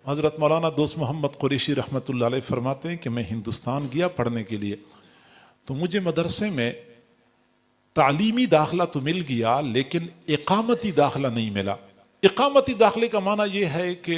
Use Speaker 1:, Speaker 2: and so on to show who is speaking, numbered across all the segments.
Speaker 1: حضرت مولانا دوست محمد قریشی رحمۃ اللہ علیہ فرماتے ہیں کہ میں ہندوستان گیا پڑھنے کے لیے، تو مجھے مدرسے میں تعلیمی داخلہ تو مل گیا لیکن اقامتی داخلہ نہیں ملا۔ اقامتی داخلے کا معنی یہ ہے کہ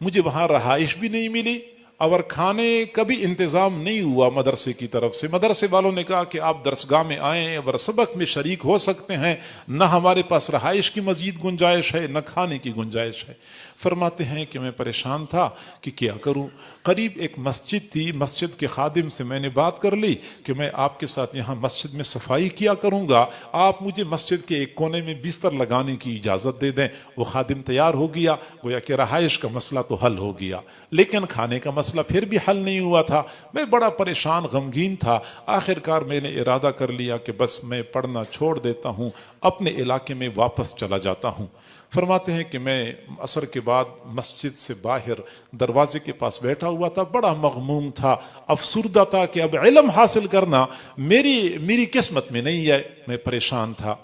Speaker 1: مجھے وہاں رہائش بھی نہیں ملی اور کھانے کا بھی انتظام نہیں ہوا مدرسے کی طرف سے۔ مدرسے والوں نے کہا کہ آپ درسگاہ میں آئیں اور سبق میں شریک ہو سکتے ہیں، نہ ہمارے پاس رہائش کی مزید گنجائش ہے نہ کھانے کی گنجائش ہے۔ فرماتے ہیں کہ میں پریشان تھا کہ کیا کروں۔ قریب ایک مسجد تھی، مسجد کے خادم سے میں نے بات کر لی کہ میں آپ کے ساتھ یہاں مسجد میں صفائی کیا کروں گا، آپ مجھے مسجد کے ایک کونے میں بستر لگانے کی اجازت دے دیں۔ وہ خادم تیار ہو گیا، گویا کہ رہائش کا مسئلہ تو حل ہو گیا لیکن کھانے کا مسئلہ پھر بھی حل نہیں ہوا تھا۔ میں بڑا پریشان غمگین تھا۔ آخر کار میں نے ارادہ کر لیا کہ بس میں پڑھنا چھوڑ دیتا ہوں، اپنے علاقے میں واپس چلا جاتا ہوں۔ فرماتے ہیں کہ میں عصر کے بعد مسجد سے باہر دروازے کے پاس بیٹھا ہوا تھا، بڑا مغموم تھا، افسردہ تھا کہ اب علم حاصل کرنا میری قسمت میں نہیں ہے۔ میں پریشان تھا۔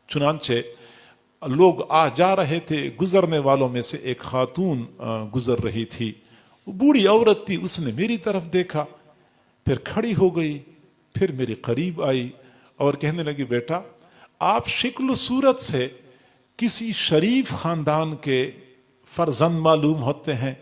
Speaker 1: چنانچہ لوگ آ جا رہے تھے، گزرنے والوں میں سے ایک خاتون گزر رہی تھی، بوڑھی عورت تھی، اس نے میری طرف دیکھا، پھر کھڑی ہو گئی، پھر میرے قریب آئی اور کہنے لگی بیٹا آپ شکل و صورت سے کسی شریف خاندان کے فرزند معلوم ہوتے ہیں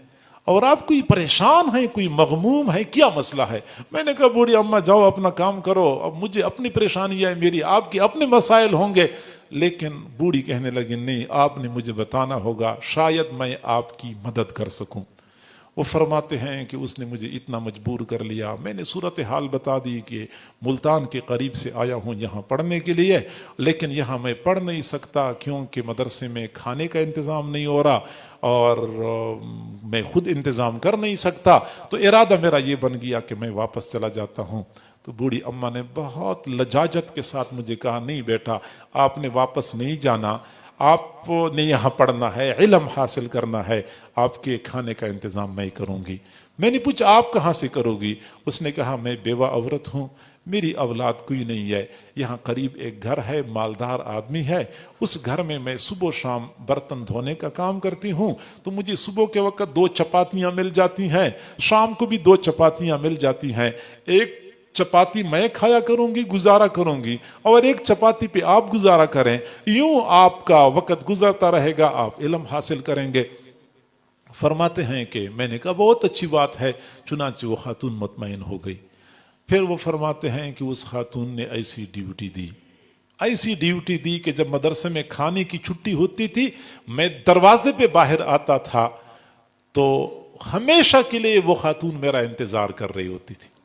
Speaker 1: اور آپ کوئی پریشان ہیں، کوئی مغموم ہے، کیا مسئلہ ہے؟ میں نے کہا بوڑھی اماں جاؤ اپنا کام کرو، اب مجھے اپنی پریشانی ہے، میری آپ کے اپنے مسائل ہوں گے۔ لیکن بوڑھی کہنے لگی نہیں، آپ نے مجھے بتانا ہوگا، شاید میں آپ کی مدد کر سکوں۔ وہ فرماتے ہیں کہ اس نے مجھے اتنا مجبور کر لیا، میں نے صورتحال بتا دی کہ ملتان کے قریب سے آیا ہوں یہاں پڑھنے کے لیے، لیکن یہاں میں پڑھ نہیں سکتا کیونکہ مدرسے میں کھانے کا انتظام نہیں ہو رہا اور میں خود انتظام کر نہیں سکتا، تو ارادہ میرا یہ بن گیا کہ میں واپس چلا جاتا ہوں۔ تو بوڑھی اماں نے بہت لجاجت کے ساتھ مجھے کہا نہیں بیٹا آپ نے واپس نہیں جانا، آپ نے یہاں پڑھنا ہے، علم حاصل کرنا ہے، آپ کے کھانے کا انتظام میں کروں گی۔ میں نے پوچھا آپ کہاں سے کرو گی؟ اس نے کہا میں بیوہ عورت ہوں، میری اولاد کوئی نہیں ہے، یہاں قریب ایک گھر ہے، مالدار آدمی ہے، اس گھر میں صبح و شام برتن دھونے کا کام کرتی ہوں، تو مجھے صبح کے وقت 2 چپاتیاں مل جاتی ہیں، شام کو بھی 2 چپاتیاں مل جاتی ہیں، ایک چپاتی میں کھایا کروں گی، گزارا کروں گی، اور ایک چپاتی پہ آپ گزارا کریں، یوں آپ کا وقت گزرتا رہے گا، آپ علم حاصل کریں گے۔ فرماتے ہیں کہ میں نے کہا بہت اچھی بات ہے، چنانچہ وہ خاتون مطمئن ہو گئی۔ پھر وہ فرماتے ہیں کہ اس خاتون نے ایسی ڈیوٹی دی کہ جب مدرسے میں کھانے کی چھٹی ہوتی تھی، میں دروازے پہ باہر آتا تھا تو ہمیشہ کے لیے وہ خاتون میرا انتظار کر رہی ہوتی تھی۔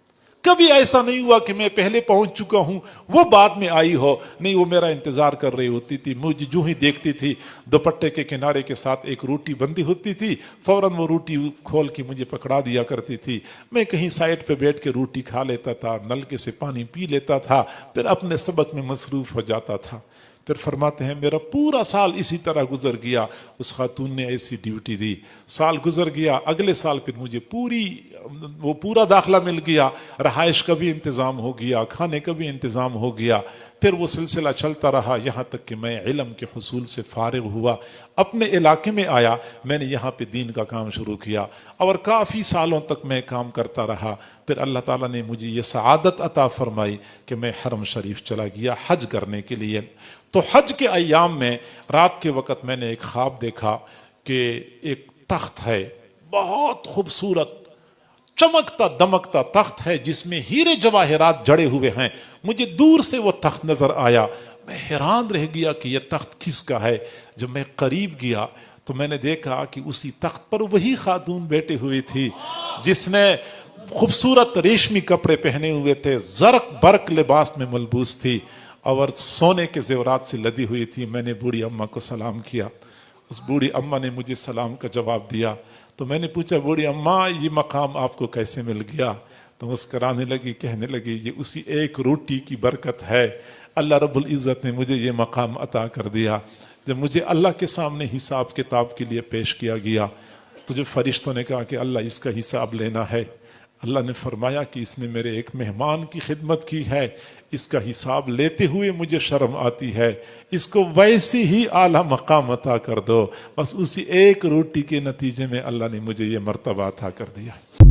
Speaker 1: کبھی ایسا نہیں ہوا کہ میں پہلے پہنچ چکا ہوں وہ بعد میں آئی ہو، نہیں، وہ میرا انتظار کر رہی ہوتی تھی۔ مجھے جو ہی دیکھتی تھی دوپٹے کے کنارے کے ساتھ ایک روٹی بندی ہوتی تھی، فوراً وہ روٹی کھول کے مجھے پکڑا دیا کرتی تھی، میں کہیں سائڈ پہ بیٹھ کے روٹی کھا لیتا تھا، نلکے سے پانی پی لیتا تھا، پھر اپنے سبق میں مصروف ہو جاتا تھا۔ پھر فرماتے ہیں میرا پورا سال اسی طرح گزر گیا، اس خاتون نے ایسی ڈیوٹی دی، سال گزر گیا، اگلے سال پھر مجھے پورا داخلہ مل گیا، رہائش کا بھی انتظام ہو گیا، کھانے کا بھی انتظام ہو گیا، پھر وہ سلسلہ چلتا رہا یہاں تک کہ میں علم کے حصول سے فارغ ہوا، اپنے علاقے میں آیا، میں نے یہاں پہ دین کا کام شروع کیا اور کافی سالوں تک میں کام کرتا رہا۔ پھر اللہ تعالیٰ نے مجھے یہ سعادت عطا فرمائی کہ میں حرم شریف چلا گیا حج کرنے کے لیے۔ تو حج کے ایام میں رات کے وقت میں نے ایک خواب دیکھا کہ ایک تخت ہے، بہت خوبصورت چمکتا دمکتا تخت ہے جس میں ہیرے جواہرات جڑے ہوئے ہیں، مجھے دور سے وہ تخت نظر آیا، میں حیران رہ گیا کہ یہ تخت کس کا ہے۔ جب میں قریب گیا تو میں نے دیکھا کہ اسی تخت پر وہی خاتون بیٹھی ہوئی تھی جس نے خوبصورت ریشمی کپڑے پہنے ہوئے تھے، زرق برق لباس میں ملبوس تھی اور سونے کے زیورات سے لدی ہوئی تھی۔ میں نے بوڑھی اماں کو سلام کیا، اس بوڑھی اماں نے مجھے سلام کا جواب دیا، تو میں نے پوچھا بوڑھی اماں یہ مقام آپ کو کیسے مل گیا؟ تو مسکرانے لگی، کہنے لگی یہ اسی ایک روٹی کی برکت ہے، اللہ رب العزت نے مجھے یہ مقام عطا کر دیا۔ جب مجھے اللہ کے سامنے حساب کتاب کے لیے پیش کیا گیا تو جو فرشتوں نے کہا کہ اللہ اس کا حساب لینا ہے، اللہ نے فرمایا کہ اس نے میرے ایک مہمان کی خدمت کی ہے، اس کا حساب لیتے ہوئے مجھے شرم آتی ہے، اس کو ویسی ہی اعلیٰ مقام عطا کر دو۔ بس اسی ایک روٹی کے نتیجے میں اللہ نے مجھے یہ مرتبہ عطا کر دیا۔